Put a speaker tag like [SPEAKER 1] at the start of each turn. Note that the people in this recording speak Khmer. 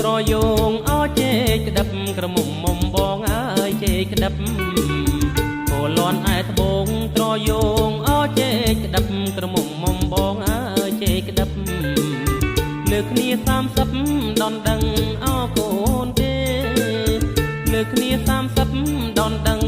[SPEAKER 1] ត្រយងអោជេក្តាប់ក្រមុំមុំបងអើយជេក្តាប់កូលន់ឯត្បូងត្រយងអោជេក្តាប់ក្រមុំមុំបងអើយជេក្តាប់លើគ្នា30ដនដឹងអោកូនទេលើគ្នា30ដនដឹង